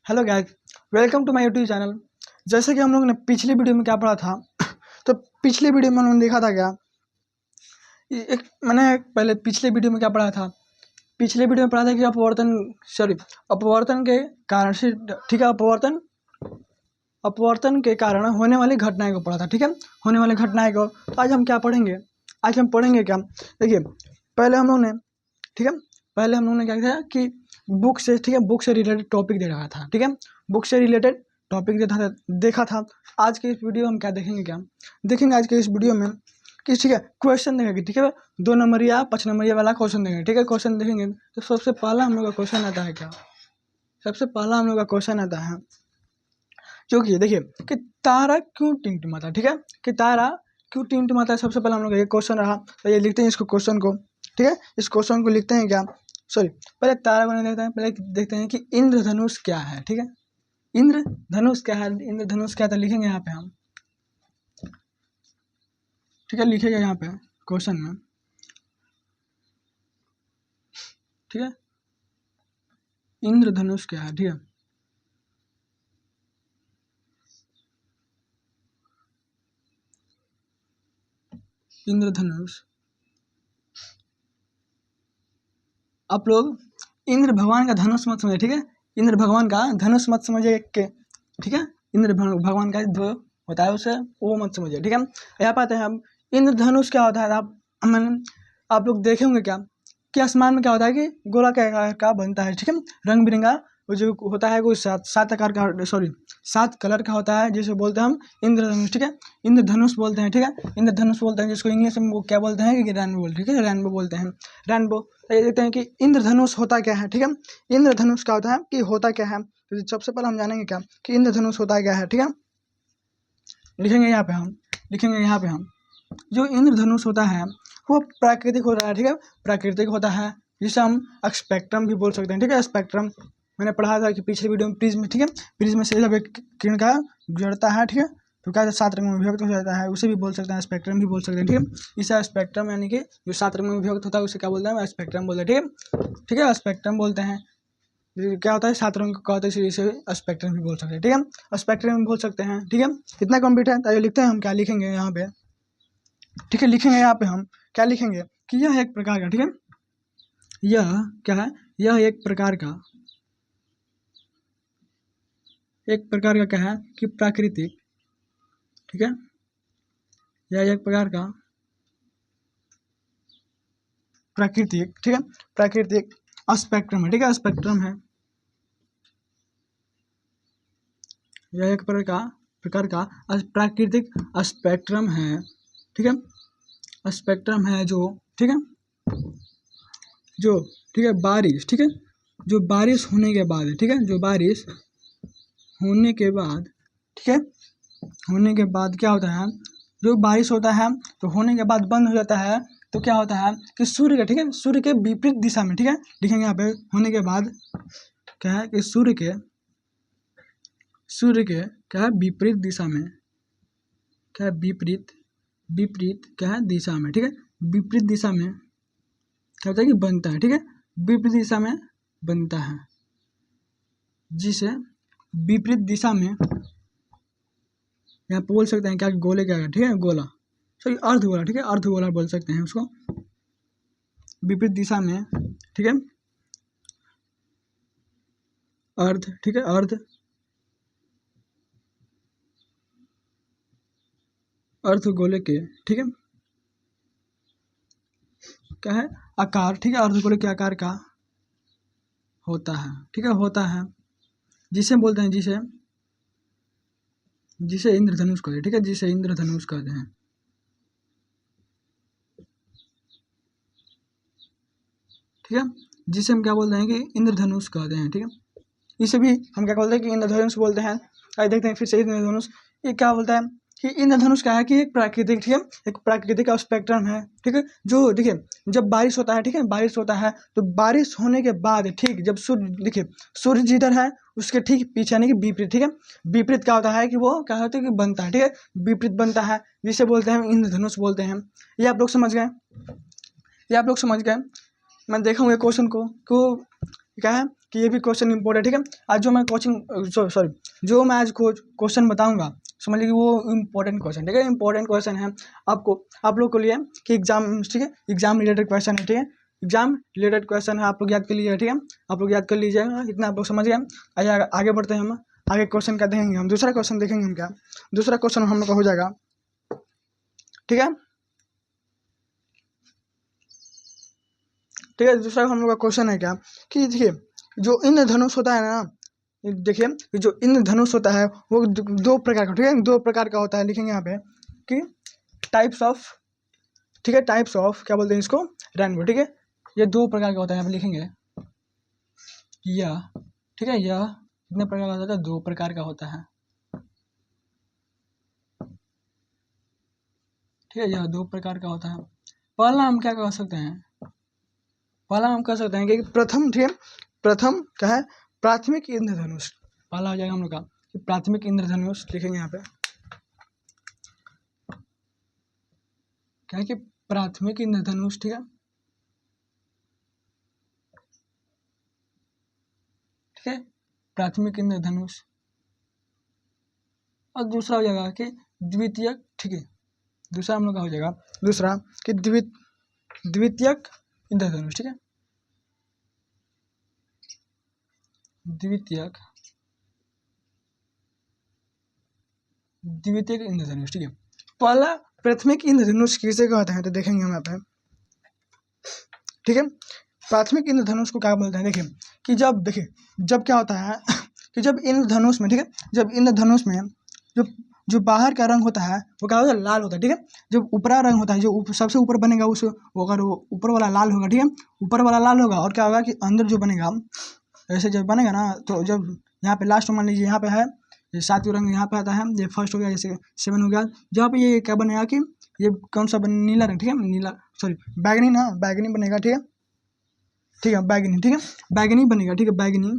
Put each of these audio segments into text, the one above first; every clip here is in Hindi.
Hello guys, welcome to my YouTube channel. जैसे कि हम लोग ने पिछली वीडियो में क्या पढ़ा था तो पिछली वीडियो में हम लोगों ने देखा था क्या एक मैंने पहले पिछले वीडियो में क्या पढ़ा था। पिछले वीडियो में पढ़ा था कि अपवर्तन के कारण से, ठीक है, अपवर्तन के कारण होने वाली घटनाएं को पढ़ा था। ठीक है, होने वाली घटनाएं को। तो आज हम क्या पढ़ेंगे? आज हम पढ़ेंगे क्या, देखिए, पहले हम लोग ने, ठीक है, पहले हम लोगों ने क्या किया कि बुक से, ठीक है, बुक से रिलेटेड टॉपिक दे रहा था। ठीक है, बुक से रिलेटेड टॉपिक देखा था। आज के इस वीडियो में हम क्या देखेंगे, क्या देखेंगे आज के इस वीडियो में कि, ठीक है, क्वेश्चन देखेंगे। ठीक है, 2 नंबरिया 5 नंबरिया वाला क्वेश्चन देखेंगे। ठीक है, क्वेश्चन देखेंगे तो सबसे पहला हम लोग का क्वेश्चन आता है क्या, सबसे पहला हम लोग का क्वेश्चन आता है जो कि देखिए कि तारा क्यों टिमटिमाता। ठीक है, कि तारा क्यों टिमटिमाता है, सबसे पहला हम लोग का ये क्वेश्चन रहा। तो ये लिखते हैं इसको, क्वेश्चन को। ठीक है, इस क्वेश्चन को लिखते हैं क्या, सॉरी, पहले तारा को नहीं देखते हैं, पहले देखते हैं कि इंद्रधनुष क्या है। ठीक है, इंद्रधनुष क्या है, इंद्रधनुष क्या था, लिखेंगे यहाँ पे हम। ठीक है, लिखेगा यहाँ पे क्वेश्चन में। ठीक है, इंद्रधनुष क्या है। ठीक है, इंद्रधनुष, आप लोग इंद्र भगवान का धनुष मत समझे। ठीक है, इंद्र भगवान का धनुष मत समझिए के। ठीक है, इंद्र भगवान का जो होता है उसे वो मत समझिए। ठीक है, यहाँ पाते हैं हम इंद्रधनुष क्या होता है। आप लोग देखे होंगे क्या कि आसमान में क्या होता है कि गोलाकार का बनता है। ठीक है, रंग बिरंगा वो जो होता है वो सात आकार का, सॉरी, 7 कलर का होता है, जिसे बोलते हैं हम इंद्रधनुष। ठीक है, इंद्रधनुष बोलते हैं। ठीक है, इंद्रधनुष बोलते हैं, जिसको इंग्लिश में वो क्या बोलते हैं कि रेनबो। ठीक है, रेनबो बोलते हैं, रेनबो। ये देखते हैं कि इंद्रधनुष होता क्या है। ठीक है, इंद्रधनुष क्या होता है कि होता क्या है, तो सबसे पहले हम जानेंगे क्या कि इंद्रधनुष होता क्या है। ठीक है, लिखेंगे यहाँ पे हम, लिखेंगे यहाँ पे हम, जो इंद्रधनुष होता है वो प्राकृतिक होता है। ठीक है, प्राकृतिक होता है, जिसे हम स्पेक्ट्रम भी बोल सकते हैं। ठीक है, स्पेक्ट्रम मैंने पढ़ा था कि पिछले वीडियो में प्रिज्म। ठीक है, प्रिज्म से जब एक किरण का गुजरता है, ठीक है, तो क्या 7 रंगों में विभक्त हो जाता है, उसे भी बोल सकते हैं, स्पेक्ट्रम भी बोल सकते हैं। ठीक है, इसे स्पेक्ट्रम यानी कि जो 7 रंगों में विभक्त होता है उसे क्या बोलते हैं, स्पेक्ट्रम बोलते हैं। ठीक है, स्पेक्ट्रम बोलते हैं। क्या होता है 7 रंग का होता है, इसे स्पेक्ट्रम भी बोल सकते हैं। ठीक है, स्पेक्ट्रम भी बोल सकते हैं। ठीक है, कितना कंप्लीट है, तो लिखते हैं हम, क्या लिखेंगे यहाँ पे। ठीक है, लिखेंगे यहाँ पे हम, क्या लिखेंगे कि यह एक प्रकार का, ठीक है, यह क्या है, यह एक प्रकार का, एक प्रकार का क्या है कि प्राकृतिक। ठीक है, यह एक प्रकार का प्राकृतिक, ठीक है, प्राकृतिक स्पेक्ट्रम है। ठीक है, स्पेक्ट्रम है, यह एक प्रकार का प्राकृतिक स्पेक्ट्रम है। ठीक है, स्पेक्ट्रम है जो, ठीक है, जो, ठीक है, बारिश, ठीक है, जो बारिश होने के बाद, ठीक है, जो बारिश होने के बाद, ठीक है, होने के बाद क्या होता है, जो बारिश होता है तो होने के बाद बंद हो जाता है, तो क्या होता है कि सूर्य का, ठीक है, सूर्य के विपरीत दिशा में, ठीक है, लिखेंगे यहाँ पे, होने के बाद क्या है कि सूर्य के क्या है विपरीत दिशा में, क्या है विपरीत क्या है दिशा में। ठीक है, विपरीत दिशा में क्या होता है कि बनता है। ठीक है, विपरीत दिशा में बनता है, जिसे विपरीत दिशा में यहाँ बोल सकते हैं क्या, गोले क्या है, ठीक है, गोला, सॉरी, अर्धगोला। ठीक है, अर्धगोला बोल सकते हैं उसको, विपरीत दिशा में। ठीक है, अर्ध, ठीक है, अर्धगोले के, ठीक है, क्या है आकार, ठीक है, अर्धगोले के आकार का होता है। ठीक है, होता है, जिसे बोलते हैं, जिसे इंद्रधनुष कहते हैं। ठीक है, जिसे इंद्रधनुष कहते हैं। ठीक है, जिसे हम क्या बोलते हैं कि इंद्रधनुष कहते हैं। ठीक है, इसे भी हम क्या बोलते हैं कि इंद्रधनुष बोलते हैं। आइए देखते हैं फिर से इंद्रधनुष ये क्या बोलता है कि इंद्रधनुष क्या है कि एक प्राकृतिक, ठीक है, एक प्राकृतिक स्पेक्ट्रम है। ठीक है, जो देखिए जब बारिश होता है, ठीक है, बारिश होता है तो बारिश होने के बाद, ठीक, जब सूर्य, देखिए सूर्य जिधर है उसके ठीक पीछे यानी कि विपरीत, ठीक है, विपरीत क्या होता है कि वो क्या होता है कि बनता है। ठीक है, विपरीत बनता है, जिसे बोलते हैं इंद्रधनुष बोलते हैं। ये आप लोग समझ गए, ये आप लोग समझ गए। मैं देखा हूँ क्वेश्चन को क्या है कि ये भी क्वेश्चन इंपॉर्टेंट, ठीक है। आज जो मैं जो मैं आज क्वेश्चन बताऊंगा समझ लीजिए वो इंपॉर्टेंट क्वेश्चन, ठीक है। इंपॉर्टेंट क्वेश्चन है आप लोग के लिए कि एग्जाम, ठीक है, एग्जाम रिलेटेड क्वेश्चन है, ठीक है। एग्जाम रिलेटेड क्वेश्चन है, आप लोग याद कर लीजिएगा, ठीक है। आप लोग याद कर लीजिएगा, इतना आप लोग समझ गए। आगे बढ़ते हैं हम, आगे क्वेश्चन क्या देखेंगे हम, दूसरा क्वेश्चन देखेंगे हम। क्या दूसरा क्वेश्चन हम लोग का हो जाएगा, ठीक है, ठीक है। दूसरा हम लोग का क्वेश्चन है क्या कि देखिए जो इंद्रधनुष होता है ना, देखिए जो इंद्रधनुष होता है वो दो प्रकार का, ठीक है, दो प्रकार का होता है। लिखेंगे यहाँ पे कि टाइप्स ऑफ, ठीक है, टाइप्स ऑफ क्या बोलते हैं इसको, रेनबो, ठीक है। ये दो प्रकार का होता है, यहाँ पे लिखेंगे यह, ठीक है, यह कितने प्रकार का होता है, दो प्रकार का होता है, ठीक है। यह दो प्रकार का होता है। पहला हम क्या कह सकते हैं, पहला हम कह सकते हैं कि प्रथम, ठीक है, प्रथम क्या है, प्राथमिक इंद्रधनुष। पहला हो जाएगा हम लोग का कि प्राथमिक इंद्रधनुष, लिखेंगे यहाँ पे क्या है कि प्राथमिक इंद्रधनुष, ठीक है, ठीक है, प्राथमिक इंद्रधनुष। और दूसरा हो जाएगा कि द्वितीयक, ठीक है, दूसरा हम लोग का हो जाएगा दूसरा कि द्वितीयक इंद्रधनुष, ठीक है, द्वितीयक इंद्रधनुष, ठीक है। पहला प्राथमिक इंद्रधनुष किसे कहते हैं तो देखेंगे हम यहाँ पे, ठीक है। प्राथमिक इंद्रधनुष को क्या बोलते हैं, देखिए कि जब क्या होता है कि जब इंद्रधनुष में, ठीक है, जब इंद्रधनुष में जो बाहर का रंग होता है वो क्या होता है, लाल होता है, ठीक है। जब ऊपरा रंग होता है, जो सबसे ऊपर बनेगा उस अगर वो ऊपर वाला लाल होगा, ठीक है, ऊपर वाला लाल होगा, और क्या होगा कि अंदर जो बनेगा, ऐसे जब बनेगा ना, तो जब यहाँ पे लास्ट मान लीजिए यहाँ पे है ये सातवें रंग, यहाँ पे आता है, ये फर्स्ट हो गया, जैसे 7 हो गया, जहाँ पे ये क्या बनेगा कि ये कौन सा नीला रंग, ठीक है, नीला बैगनी ना, बैगनी बनेगा, ठीक है, ठीक है, बैगनी, ठीक है, बैगनी बनेगा, ठीक है, बैगनी।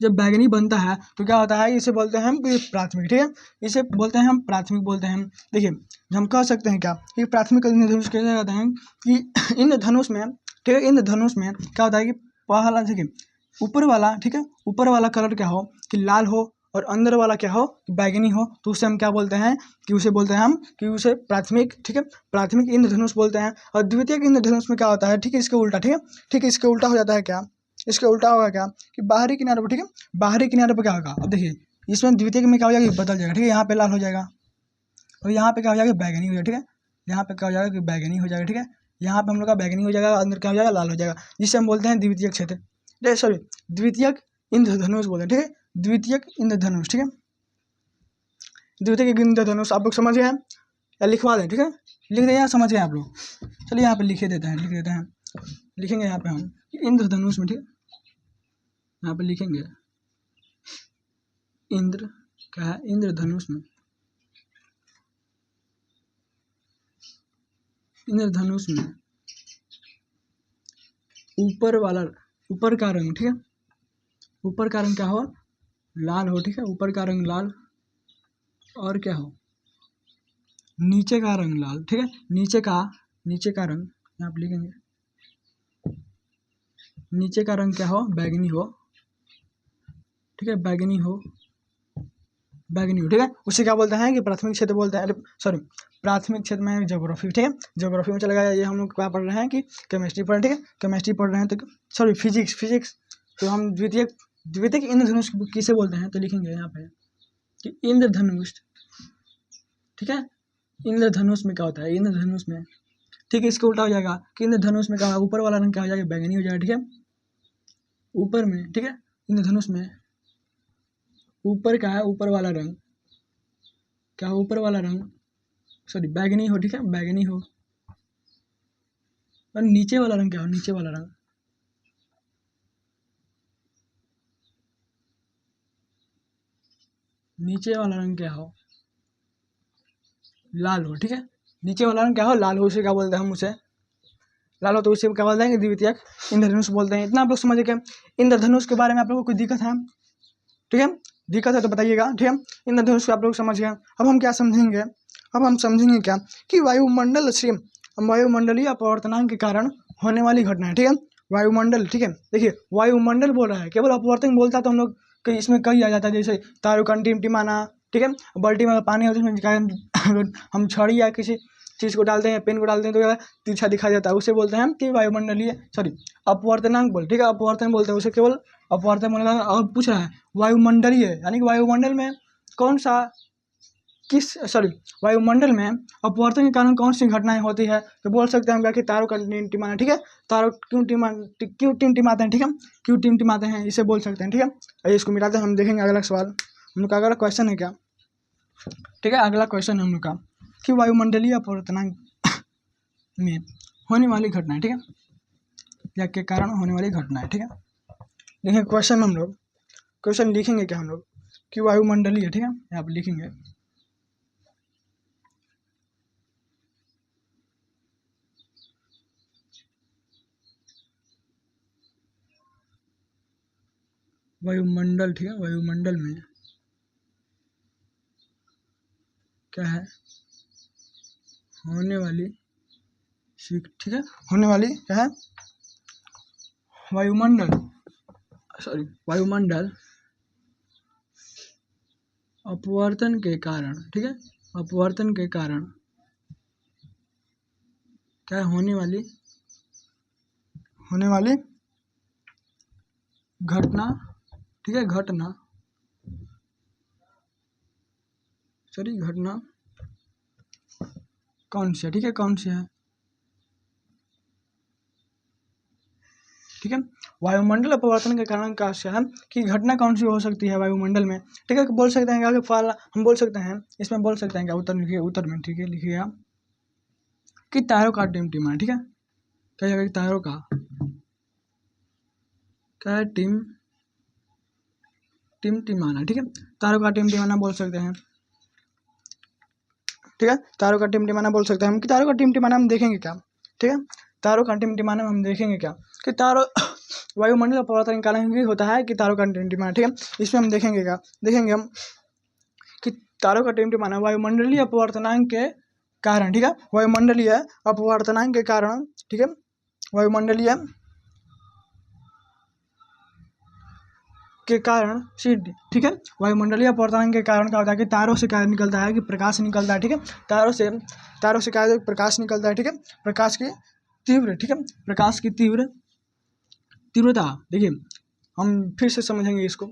जब बैगनी बनता है तो क्या होता है, इसे बोलते हैं हम प्राथमिक, ठीक है, इसे बोलते हैं हम प्राथमिक बोलते हैं। देखिए हम कह सकते हैं क्या कि प्राथमिक इंद्रधनुष कैसे कहते हैं कि इंद्रधनुष में, ठीक है, इंद्रधनुष में क्या होता है कि पहला, ठीक है, ऊपर वाला, ठीक है, ऊपर वाला कलर क्या हो कि लाल हो, और अंदर वाला क्या हो कि बैगनी हो, तो उसे हम क्या बोलते हैं कि उसे बोलते हैं हम कि उसे प्राथमिक, ठीक है, प्राथमिक इंद्रधनुष बोलते हैं। और द्वितीयक इंद्रधनुष में क्या होता है, ठीक है, इसके उल्टा, ठीक है, ठीक है, इसके उल्टा हो जाता है क्या, इसके उल्टा होगा क्या कि बाहरी किनारे पर, ठीक है, बाहरी किनारे पर क्या होगा, अब देखिए इसमें द्वितीयक में क्या हो जाएगा, बदल जाएगा, ठीक है, यहाँ पे लाल हो जाएगा और यहाँ पे क्या हो जाएगा, बैगनी हो जाएगा, ठीक है, यहाँ पे क्या हो जाएगा कि बैगनी हो जाएगा, ठीक है, यहाँ पे हम लोग का बैगनी हो जाएगा, अंदर क्या हो जाएगा, लाल हो जाएगा, जिसे हम बोलते हैं द्वितीयक क्षेत्र, सॉरी द्वितीयक इंद्रधनुष बोलते हैं, ठीक है, द्वितीयक इंद्रधनुष, ठीक है, द्वितीयक इंद्रधनुष आप लोग समझ गए या लिखवा दें, ठीक है, लिख दें या समझ गए आप लोग, चलिए यहाँ पे लिख देते हैं, लिखेंगे यहाँ पे हम इंद्रधनुष में, ठीक है, यहाँ पे लिखेंगे इंद्र क्या है, इंद्रधनुष में, इंद्रधनुष में ऊपर का रंग, ठीक है, ऊपर का रंग क्या हो, लाल हो, ठीक है, ऊपर का रंग लाल, और क्या हो, नीचे का रंग लाल, ठीक है, नीचे का रंग यहाँ पे लिखेंगे, नीचे का रंग क्या हो, बैगनी हो, ठीक है, बैगनी हो, ठीक है, उसे क्या बोलते हैं कि प्राथमिक क्षेत्र बोलते हैं, सॉरी प्राथमिक क्षेत्र में ज्योग्राफी, ठीक है, ज्योग्राफी में चला गया, ये हम लोग क्या पढ़ रहे हैं कि केमिस्ट्री पढ़, ठीक है, केमिस्ट्री पढ़ रहे हैं, तो सॉरी फिजिक्स, तो हम द्वितीयक इंद्रधनुष किसे बोलते हैं तो लिखेंगे यहाँ पे कि इंद्रधनुष, ठीक है, इंद्रधनुष में क्या होता है, इंद्रधनुष में, ठीक है, इसका उल्टा हो जाएगा कि इंद्रधनुष में क्या, ऊपर वाला रंग क्या हो जाएगा, बैगनी हो जाएगा, ठीक है, ऊपर में, ठीक है, इंद्रधनुष में ऊपर का है, ऊपर वाला रंग क्या हो, ऊपर वाला रंग सॉरी बैगनी हो, ठीक है, बैगनी हो, और नीचे वाला रंग क्या हो, नीचे वाला रंग क्या हो, लाल हो, ठीक है, नीचे वाला रंग क्या हो, लाल हो, उसे क्या बोलते हैं हम, उसे लाल हो तो उसे क्या बोलते हैं द्वितीयक इंद्रधनुष बोलते हैं। इतना आप लोग समझ गए। इंद्रधनुष के बारे में आप लोगों को कोई दिक्कत है, ठीक है, दिक्कत है तो बताइएगा, ठीक है, इंद्रधनुष को आप लोग समझ गए। अब हम क्या समझेंगे, अब हम समझेंगे क्या कि वायुमंडलीय अपवर्तनांक के कारण होने वाली घटनाएं, ठीक है, वायुमंडल, ठीक है। देखिए वायुमंडल बोल रहा है, केवल अपवर्तन बोलता तो हम लोग कि इसमें कई आ जाता है, जैसे तारों का टिमटिमाना, ठीक है। बाल्टी में पानी होता है उसमें हम छड़ी या किसी चीज़ को डालते हैं, पेन को डालते हैं तो तिरछा दिखाई देता है, उसे बोलते हैं कि वायुमंडलीय सॉरी अपवर्तनांक बोल, ठीक है, अपवर्तन बोलते हैं उसे, केवल अपवर्तन बोलना। और पूछ रहा है वायुमंडलीय यानी कि वायुमंडल में कौन सा वायुमंडल में अपवर्तन के कारण कौन सी घटनाएं होती है, तो बोल सकते हैं कि तारों का टिमटिमाना, ठीक है। तारों क्यों टिमटिमाते हैं, ठीक है, क्यों टिमटिमाते हैं, इसे बोल सकते हैं, ठीक है। आइए इसको मिलाते हैं, हम देखेंगे अगला सवाल। हम लोग का अगला क्वेश्चन है क्या, ठीक है, अगला क्वेश्चन है हम लोग का कि वायुमंडलीय अपवर्तनांक में होने वाली घटनाएं, ठीक है, या के कारण होने वाली घटनाएं, ठीक है। देखिए क्वेश्चन हम लोग क्वेश्चन लिखेंगे क्या हम लोग कि वायुमंडलीय, ठीक है, यहाँ पर लिखेंगे वायुमंडल, ठीक है, वायुमंडल में क्या है होने वाली, ठीक है, होने वाली क्या है वायुमंडल अपवर्तन के कारण, ठीक है, अपवर्तन के कारण क्या होने वाली घटना, ठीक है, घटना कौन सी है, ठीक है, कौन सी है, ठीक है। वायुमंडल अपवर्तन के कारण का है कि घटना कौन सी हो सकती है वायुमंडल में, ठीक है, बोल सकते हैं कि हम बोल सकते हैं, इसमें बोल सकते हैं क्या, उत्तर लिखिए, उत्तर में, ठीक है, लिखिए आप कि तारों का टिमटिमाना, ठीक है, क्या है तारों का क्या है टिमटिमाना, ठीक है, तारों का टिमटिमाना बोल सकते हैं, ठीक है, तारों का टिमटिमाना बोल सकते हैं हम कि तारों का टिमटिमाना हम देखेंगे क्या, ठीक है, तारों का टिमटिमाना हम देखेंगे क्या कि तारों वायुमंडल अपवर्तन के कारण ही होता है कि तारों का टिमटिमाना, ठीक है, इसमें हम देखेंगे हम कि तारों का टिमटिमाना वायुमंडलीय अपवर्तनांक के कारण, ठीक है, वायुमंडलीय अपवर्तनांक के कारण, ठीक है, वायुमंडलीय के कारण ठीक है, वायुमंडलीय अपवर्तनांक के कारण क्या होता है कि तारों से क्या निकलता है कि प्रकाश निकलता है, ठीक है, तारों से क्या है प्रकाश निकलता है, ठीक है, प्रकाश की तीव्र, ठीक है, प्रकाश की तीव्रता, देखिए हम फिर से समझेंगे इसको,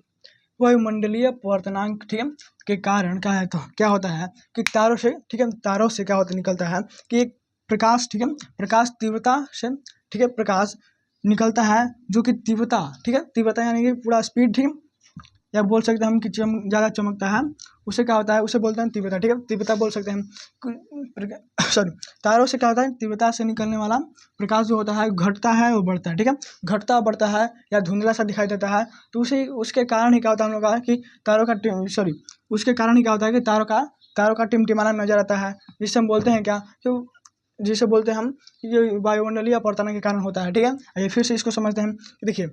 वायुमंडलीय अपवर्तनांक, ठीक है, के कारण क्या है, तो क्या होता है कि तारों से, ठीक है, तारों से क्या होता निकलता है कि एक प्रकाश, ठीक है, प्रकाश तीव्रता से, ठीक है, प्रकाश निकलता है जो कि तीव्रता, ठीक है, तीव्रता यानी कि पूरा स्पीड, ठीक है, या बोल सकते हैं हम कि ज़्यादा चमकता है, उसे क्या होता है, उसे बोलते हैं तीव्रता, ठीक है, तीव्रता बोल सकते हैं सॉरी, तारों से क्या होता है, तीव्रता से निकलने वाला प्रकाश जो होता है घटता है और बढ़ता है, ठीक है, घटता बढ़ता है या धुंधला सा दिखाई देता है, तो उसके कारण ही क्या होता है, हम लोग का कि तारों का उसके कारण ही क्या होता है कि तारों का टिमटिमाना नजर आता है, जिससे हम बोलते हैं क्या, तो जिसे बोलते हैं हम ये वायुमंडलीय अपवर्तन के कारण होता है, ठीक है। आइए फिर से इसको समझते हैं, देखिए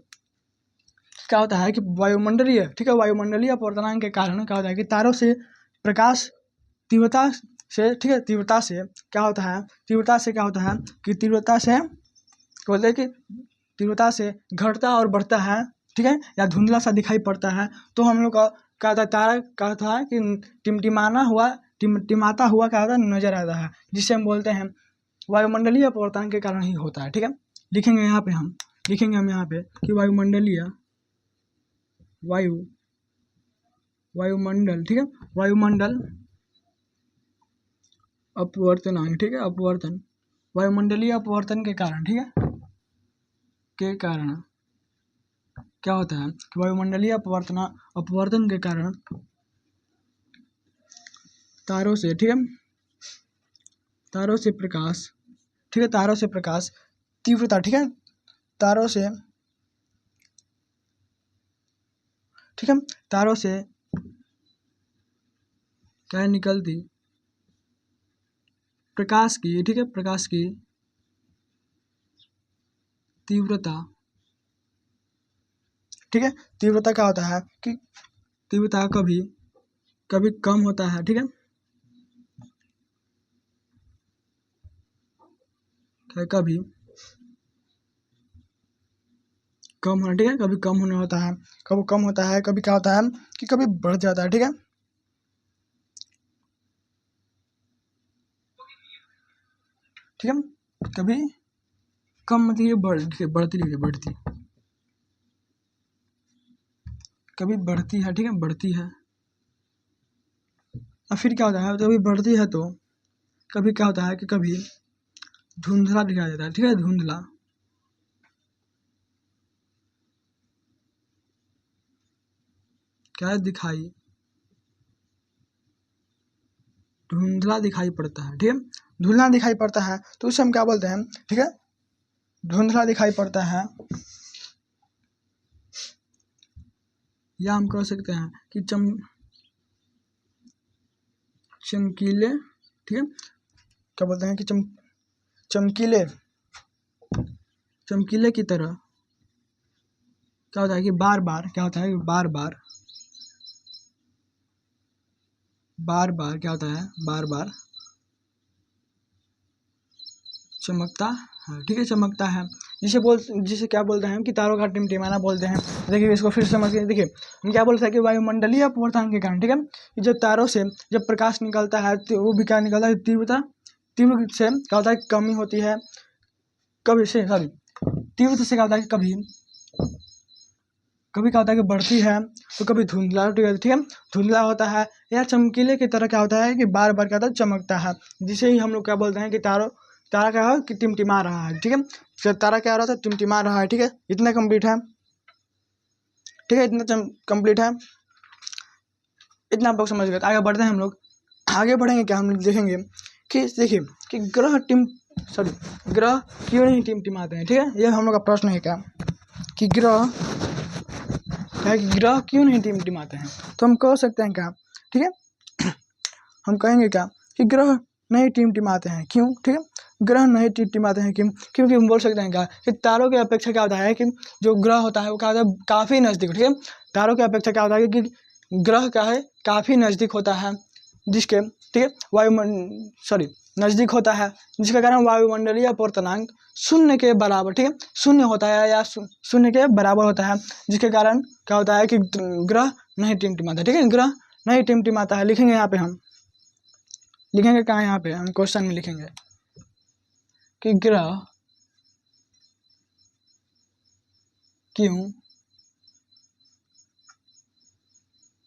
क्या होता है कि वायुमंडलीय, ठीक है, वायुमंडलीय अपवर्तनांक के कारण क्या होता है कि तारों से प्रकाश तीव्रता से, ठीक है, तीव्रता से क्या होता है, तीव्रता से क्या होता है कि तीव्रता से बोलते हैं कि तीव्रता से घटता और बढ़ता है, ठीक है, या धुंधला सा दिखाई पड़ता है, तो हम लोग का क्या होता है, तारा क्या होता है कि टिमटिमाता हुआ क्या होता है नजर आता है, जिसे हम बोलते हैं वायुमंडलीय अपवर्तन के कारण ही होता है, ठीक है। लिखेंगे हम यहाँ पे कि वायुमंडलीय वायुमंडल, ठीक है, वायुमंडल अपवर्तनांक, ठीक है, अपवर्तन वायुमंडलीय अपवर्तन के कारण, ठीक है, के कारण क्या होता है कि वायुमंडलीय अपवर्तन के कारण तारों से, ठीक है, तारों से प्रकाश, ठीक है, तारों से प्रकाश तीव्रता, ठीक है, तारों से, ठीक है, तारों से क्या निकलती प्रकाश की, ठीक है, प्रकाश की तीव्रता, ठीक है, तीव्रता क्या होता है कि तीव्रता कभी कभी कम होता है, ठीक है, कभी कम होना, ठीक है, कभी कम होना होता है, कभी कम होता है, कभी क्या होता है कि कभी बढ़ जाता है, ठीक है। ठीक है, कभी कम मतलब ये बढ़ती रही है, बढ़ती, कभी बढ़ती है, ठीक है, बढ़ती है। और फिर क्या होता है, जब बढ़ती है तो कभी क्या होता है कि कभी धुंधला दिखाई देता है, ठीक है, धुंधला, क्या दिखाई, धुंधला दिखाई पड़ता है, ठीक है, धुंधला दिखाई पड़ता है तो उसे हम क्या बोलते हैं, ठीक है, धुंधला दिखाई पड़ता है, या हम कह सकते हैं कि चमकीले, ठीक है, क्या बोलते हैं कि चमकीले, चमकीले की तरह, क्या होता है कि बार बार, क्या होता है कि बार बार, बार बार क्या होता है, बार बार चमकता है, ठीक है, चमकता है, जिसे क्या बोलते हैं कि तारों का टिमटिमाना बोलते हैं। देखिए इसको फिर समझिए, देखिए हम क्या बोलते हैं कि वायुमंडलीय अपवर्तन के कारण, ठीक है, कि जब तारों से जब प्रकाश निकलता है तो वो भी क्या निकलता है, तीव्रता, तीव्र से क्या होता है कमी होती है, कभी से सॉरी तीव्रता से क्या होता है कि कभी कभी क्या होता है कि बढ़ती है, तो कभी धुंधला, ठीक है, धुंधला होता है, या चमकीले की तरह क्या होता है कि बार बार क्या होता है चमकता है, जिसे ही हम लोग क्या बोलते हैं कि तारा क्या है कि टिमटिमा रहा है, ठीक है, तो तारा क्या हो रहा था, टिमटिमा रहा है, ठीक है, इतना कंप्लीट है, ठीक है, इतना कंप्लीट है, इतना आप लोग समझ गए। आगे बढ़ते हैं हम लोग, आगे बढ़ेंगे क्या, हम लोग देखेंगे कि देखिए कि ग्रह क्यों नहीं टिमटिमाते हैं, ठीक है, ये हम लोग का प्रश्न है क्या कि ग्रह क्यों नहीं टिमटिमाते हैं, तो हम कह सकते हैं क्या, ठीक है, हम कहेंगे क्या कि ग्रह नहीं टिमटिमाते हैं, क्यों, ठीक है, ग्रह नहीं टिमटिमाते हैं क्यों, क्योंकि हम बोल सकते हैं क्या कि तारों की अपेक्षा क्या होता है कि जो ग्रह होता है वो क्या होता है काफ़ी नज़दीक, ठीक है, तारों की अपेक्षा क्या होता है कि ग्रह क्या है काफ़ी नज़दीक होता है, जिसके, ठीक है, नज़दीक होता है, जिसके कारण वायुमंडलीय अपवर्तनांक शून्य के बराबर, ठीक है, शून्य होता है या शून्य के बराबर होता है, जिसके कारण क्या होता है कि ग्रह नहीं टिमटिमाता, ठीक है, ग्रह नहीं टिमटिमाता है। लिखेंगे यहाँ पे, हम लिखेंगे कहाँ, यहाँ पे हम क्वेश्चन में लिखेंगे कि ग्रह क्यों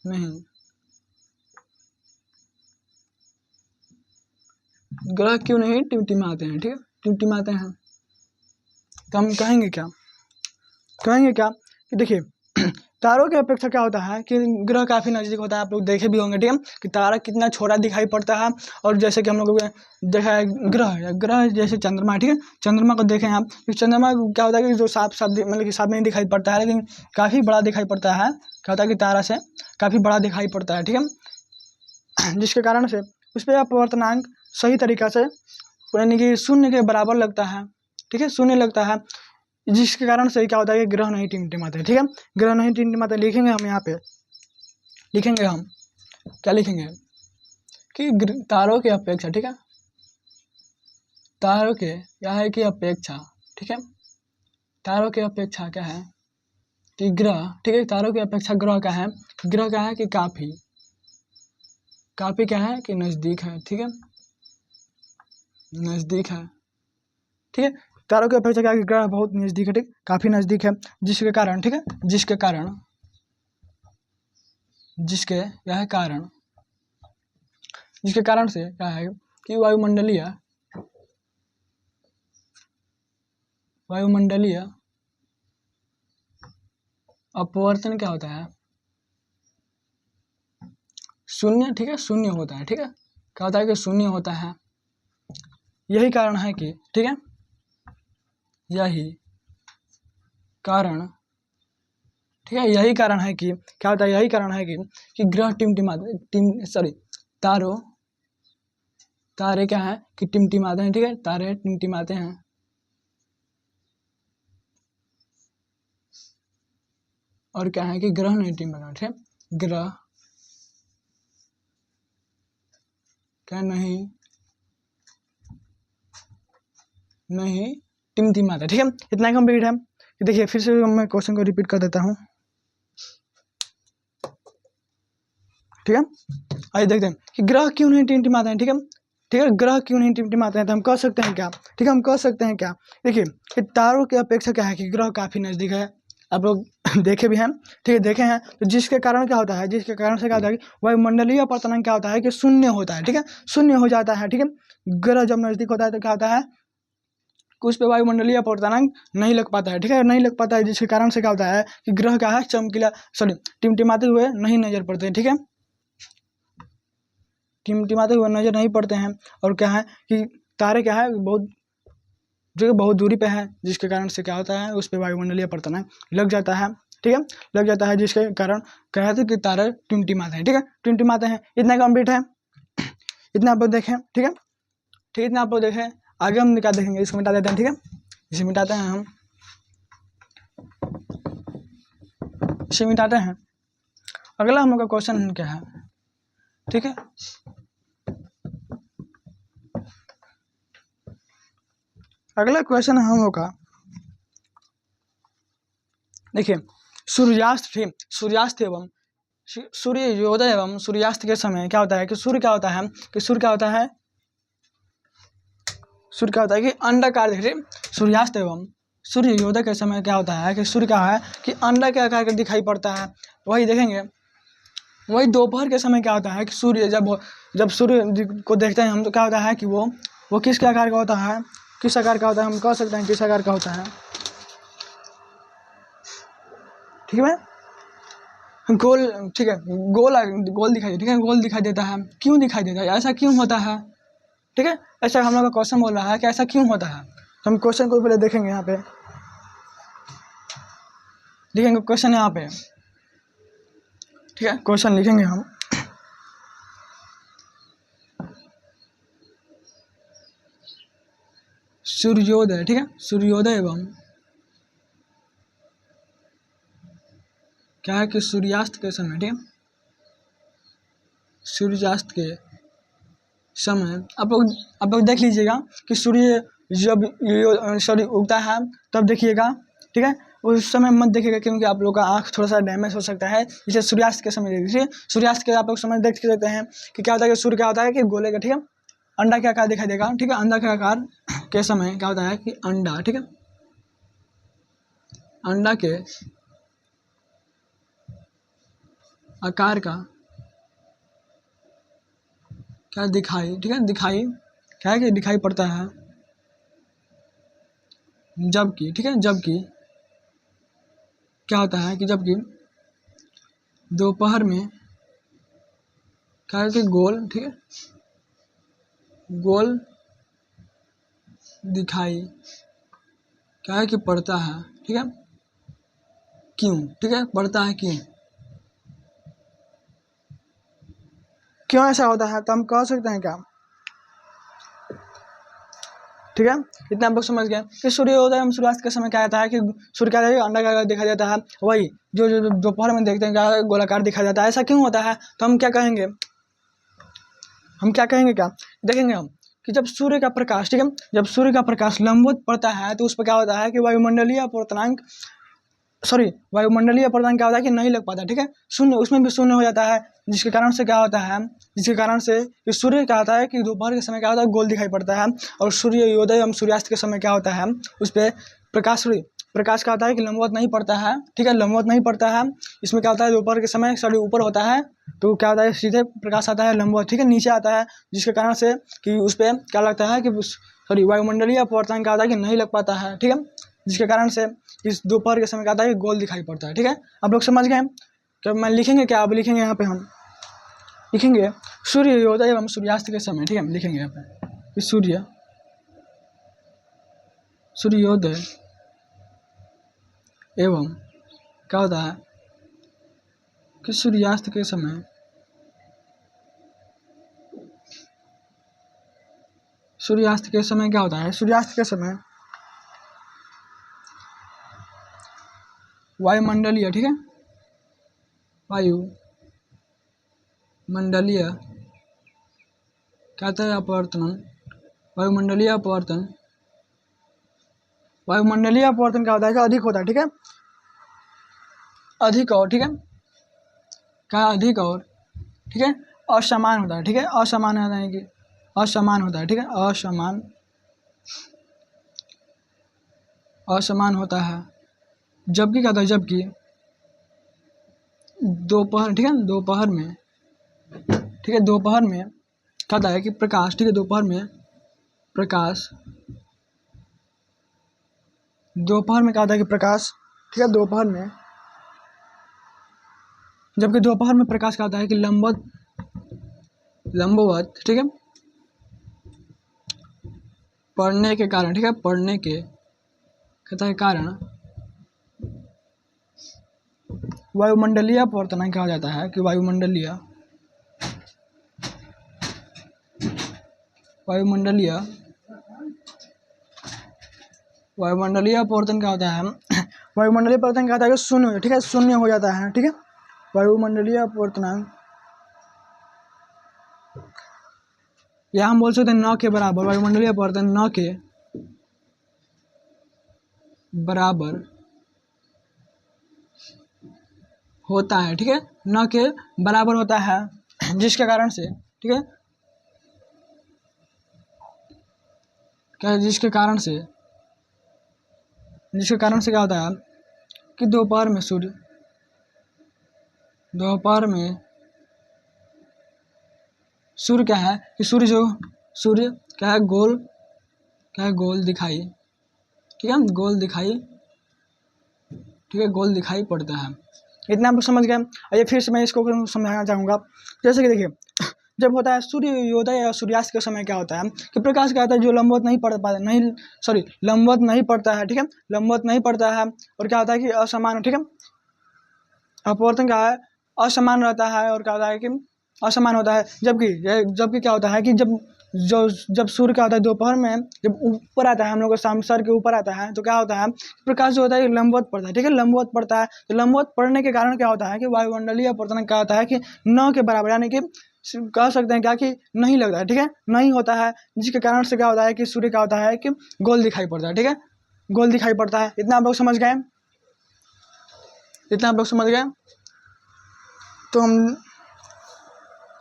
नहीं, ग्रह क्यों नहीं टिमटिमाते हैं, ठीक है, टिमटिमाते हैं, तो हम कहेंगे क्या, कि देखिए तारों की अपेक्षा क्या होता है कि ग्रह काफ़ी नज़दीक होता है, आप लोग देखे भी होंगे, ठीक है, कि तारा कितना छोटा दिखाई पड़ता है, और जैसे कि हम लोगों ने देखा है ग्रह जैसे चंद्रमा, ठीक है, चंद्रमा को देखें आप, चंद्रमा क्या होता है कि जो साफ मतलब कि साफ नहीं दिखाई पड़ता है, लेकिन काफ़ी बड़ा दिखाई पड़ता है, क्या होता है कि तारा से काफ़ी बड़ा दिखाई पड़ता है, ठीक है, जिसके कारण से उस पर अपवर्तनांक सही तरीक़ा से यानी कि शून्य के बराबर लगता है, ठीक है, शून्य लगता है, जिसके कारण से क्या होता है कि ग्रह नहीं टिमटिमाते, ठीक है, ग्रह नहीं टिमटिमाते। लिखेंगे हम यहाँ पे, लिखेंगे हम क्या लिखेंगे कि तारों की अपेक्षा, ठीक है, तारों के क्या है कि अपेक्षा, ठीक है, तारों की अपेक्षा क्या है कि ग्रह, ठीक है, तारों की अपेक्षा ग्रह क्या है, ग्रह क्या है कि काफ़ी क्या है कि नज़दीक है, ठीक है, नज़दीक है, ठीक है, तारों की अपेक्षा क्या है कि ग्रह बहुत नज़दीक है, ठीक, काफ़ी नज़दीक है, जिसके कारण, ठीक है, जिसके कारण से क्या है कि वायुमंडलीय अपवर्तन क्या होता है, शून्य, ठीक है, शून्य होता है, ठीक है, क्या होता है कि शून्य होता है, यही कारण है कि, ठीक है, यही कारण, ठीक है, यही कारण है कि क्या होता है, यही कारण है कि ग्रह तारे क्या है कि टिमटिमाते हैं, ठीक है, तारे टिमटिमाते हैं, और क्या है कि ग्रह नहीं टिमटिमाते, ठीक है, ग्रह क्या नहीं टिमटिमाते, ठीक है, इतना कंप्लीट है। देखिए फिर से मैं क्वेश्चन को रिपीट कर देता हूँ, ठीक है। आइए देखते हैं कि ग्रह क्यों नहीं टिमटिमाते हैं, ठीक है। ठीक है, ग्रह क्यों नहीं टिमटिमाते हैं, तो हम कह सकते हैं क्या, ठीक है, हम कह सकते हैं क्या, देखिए कि तारों की अपेक्षा क्या है कि ग्रह काफ़ी नज़दीक है, आप लोग देखे भी हैं, ठीक है, देखे हैं। तो जिसके कारण क्या होता है, जिसके कारण से क्या होता है कि वायुमंडलीय अपर्तनांक क्या होता है कि शून्य होता है, ठीक है, शून्य हो जाता है, ठीक है। ग्रह जब नज़दीक होता है तो क्या होता है कि उस पर वायुमंडलीय अपर्तनांक नहीं लग पाता है, ठीक है, नहीं लग पाता है, जिसके कारण से क्या होता है कि ग्रह क्या है चमकीला टिमटिमाते हुए नहीं नजर पड़ते हैं, ठीक है, टिमटिमाते हुए नजर नहीं पड़ते हैं। और क्या है कि तारे क्या है बहुत जो बहुत दूरी पे है, जिसके कारण से क्या होता है उस पर वायुमंडलीय अपर्तनांक लग जाता है, ठीक है, लग जाता है, जिसके कारण कहते हैं कि तारे टिमटिमाते हैं, ठीक है, टिमटिमाते हैं। इतना कंप्लीट है, इतना आप लोग देखें, ठीक है, ठीक, इतना आप लोग देखें। आगे हम क्या देखेंगे, इसको मिटा देते हैं, ठीक है, इसे मिटाते हैं हम, इसे मिटाते हैं। अगला हम लोग का क्वेश्चन क्या है, ठीक है, अगला क्वेश्चन हम लोग का देखिए सूर्यास्त, ठीक, सूर्यास्त एवं सूर्योदय एवं सूर्यास्त के समय क्या होता है कि सूर्य क्या होता है कि सूर्य क्या होता है, सूर्य क्या होता है कि अंडाकार, देखिए सूर्यास्त एवं सूर्योदय के समय क्या होता है कि सूर्य क्या है कि अंडा के आकार का दिखाई पड़ता है। वही देखेंगे, वही दोपहर के समय क्या होता है कि सूर्य जब सूर्य को देखते हैं हम तो क्या होता है कि वो किस आकार का होता है, किस आकार का होता है, हम कह सकते हैं किस आकार का होता है, ठीक है, गोल, ठीक है, गोल गोल दिखाई, ठीक है, गोल दिखाई देता है। क्यों दिखाई देता है, ऐसा क्यों होता है, ठीक है, ऐसा हम लोग का क्वेश्चन बोल रहा है कि ऐसा क्यों होता है। तो हम क्वेश्चन को पहले देखेंगे, यहाँ पे लिखेंगे क्वेश्चन यहाँ पे, ठीक है, क्वेश्चन लिखेंगे हम, सूर्योदय, ठीक है, सूर्योदय एवं क्या है कि सूर्यास्त के समय, ठीक है, सूर्यास्त के समय आप लोग देख लीजिएगा कि सूर्य जब सॉरी उगता है तब देखिएगा, ठीक है, उस समय मत देखिएगा क्योंकि आप लोग का आँख थोड़ा सा डैमेज हो सकता है। जैसे सूर्यास्त के समय देखिए, सूर्यास्त के आप लोग समय देख सकते हैं कि क्या होता है कि सूर्य क्या होता है कि गोले का, ठीक है, अंडा के आकार दिखाई देगा, ठीक है, अंडा के आकार के समय क्या होता है कि अंडा, ठीक है, अंडा के आकार का क्या दिखाई, ठीक है, दिखाई क्या है कि दिखाई पड़ता है, जबकि, ठीक है, जबकि क्या होता है कि जबकि दोपहर में क्या है कि गोल, ठीक है, गोल दिखाई क्या है कि पड़ता है, ठीक है, क्यों, ठीक है, पड़ता है क्यों, क्यों ऐसा होता है, तो हम कह सकते हैं क्या, ठीक है, इतना हम लोग समझ गए कि सूर्योदय एवं सूर्यास्त के समय क्या आता है कि सूर्य क्या है अंडा का दिखाई देता है, वही जो दोपहर में देखते हैं क्या गोलाकार दिखाई देता है। ऐसा क्यों होता है, तो हम क्या कहेंगे, हम क्या कहेंगे, क्या देखेंगे हम कि जब सूर्य का प्रकाश, ठीक है, जब सूर्य का प्रकाश लंबवत पड़ता है तो उस पर क्या होता है कि वायुमंडलीय अपर्तनांक वायुमंडलीय अपर्तनांक क्या होता है कि नहीं लग पाता, ठीक है, शून्य, उसमें भी शून्य हो जाता है, जिसके कारण से क्या होता है, जिसके कारण से कि सूर्य क्या होता है कि दोपहर के समय क्या होता है गोल दिखाई पड़ता है, और सूर्योदय एवं सूर्यास्त के समय क्या होता है उस पर प्रकाश क्या होता है कि लंबवत नहीं पड़ता है, ठीक है, लंबवत नहीं पड़ता है। इसमें क्या होता है दोपहर के समय सूर्य ऊपर होता है तो क्या होता है सीधे प्रकाश आता है लंबवत, ठीक है, नीचे आता है, जिसके कारण से कि उस पर क्या लगता है कि वायुमंडलीय अपर्तनांक क्या होता है कि नहीं लग पाता है, ठीक है, जिसके कारण से इस दोपहर के समय क्या आता है गोल दिखाई पड़ता है, ठीक है, आप लोग समझ गए। तो मैं लिखेंगे क्या, अब लिखेंगे यहाँ पे हम लिखेंगे सूर्योदय एवं सूर्यास्त के समय, ठीक है, लिखेंगे यहाँ पे कि सूर्योदय एवं क्या होता है कि सूर्यास्त के समय क्या होता है, सूर्यास्त के समय वायुमंडलीय, ठीक है, वायुमंडलीय क्या होता है अपवर्तन, वायुमंडलीय अपवर्तन वायुमंडलीय अपवर्तन क्या होता है कि अधिक होता है, ठीक है, अधिक और, ठीक है, क्या अधिक और, ठीक है, असमान होता है, ठीक है, असमान होता है कि असमान होता है, ठीक है, असमान होता है। जबकि क्या होता है, जबकि दोपहर, ठीक है, दोपहर में, ठीक है, दोपहर में क्या होता है कि प्रकाश, ठीक है, दोपहर में प्रकाश, दोपहर में क्या होता है कि प्रकाश, ठीक है, दोपहर में, जबकि दोपहर में प्रकाश क्या होता है कि लंबवत, ठीक है, पड़ने के कारण, ठीक है, पड़ने के कहता है कारण वायुमंडलीय अपवर्तन कहा जाता है कि वायुमंडलीय अपवर्तन क्या होता है वायुमंडलीय अपवर्तन क्या होता है कि शून्य, ठीक है, शून्य हो जाता है, ठीक है, वायुमंडलीय अपवर्तन या हम बोल सकते हैं न के बराबर, वायुमंडलीय अपवर्तन न के बराबर होता है, ठीक है, न के बराबर होता है, जिसके कारण से, ठीक है, क्या, जिसके कारण से क्या होता है कि दोपहर में सूर्य क्या है कि सूर्य क्या है, गोल दिखाई, ठीक है, गोल दिखाई पड़ता है। इतना आप लोग समझ गए। आइए फिर से मैं इसको समझाना चाहूँगा। जैसे कि देखिए, जब होता है सूर्योदय या सूर्यास्त के समय क्या होता है कि प्रकाश क्या होता है जो लंबवत नहीं पड़ता है, ठीक है, लंबवत नहीं पड़ता है, और क्या होता है कि असमान, ठीक है, अपवर्तन क्या है, असमान रहता है, और क्या होता है कि असमान होता है। जबकि क्या होता है कि जब सूर्य क्या होता है दोपहर में जब ऊपर आता है, हम लोग के सर के ऊपर आता है, तो क्या होता है प्रकाश जो होता है लंबवत पड़ता है, ठीक है, लंबवत पड़ता है। तो लंबवत पड़ने के कारण क्या होता है कि वायुमंडलीय अपवर्तन क्या होता है कि न के बराबर, यानी कि कह सकते हैं क्या कि नहीं लगता है, ठीक है, नहीं होता है, जिसके कारण से क्या होता है कि सूर्य क्या होता है कि गोल दिखाई पड़ता है, ठीक है, गोल दिखाई पड़ता है। इतना आप लोग समझ गए? तो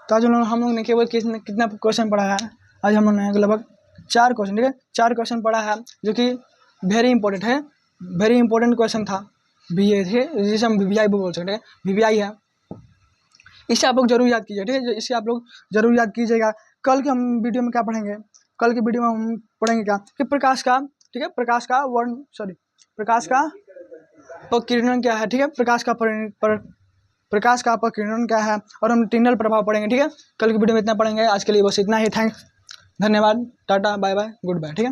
आज हम लोग ने केवल कितना क्वेश्चन पढ़ा है? आज हम लोग ने लगभग 4 क्वेश्चन, ठीक है, 4 क्वेश्चन पढ़ा है, जो कि वेरी इंपॉर्टेंट क्वेश्चन था, BA थे, जिसे हम VBI भी बोल सकते हैं, VBI है। इसे आप लोग जरूर याद कीजिए, ठीक है, इसे आप लोग जरूर याद कीजिएगा। कल के हम वीडियो में क्या पढ़ेंगे? कल की वीडियो में हम पढ़ेंगे क्या कि प्रकाश का, ठीक है, प्रकाश का अपकिरणन क्या है, ठीक है, प्रकाश का अपकिरणन क्या है, और हम टिनल प्रभाव पढ़ेंगे, ठीक है। कल की वीडियो में इतना पढ़ेंगे। आज के लिए बस इतना ही। थैंक्स, धन्यवाद, tata, bye bye, goodbye, ठीक है।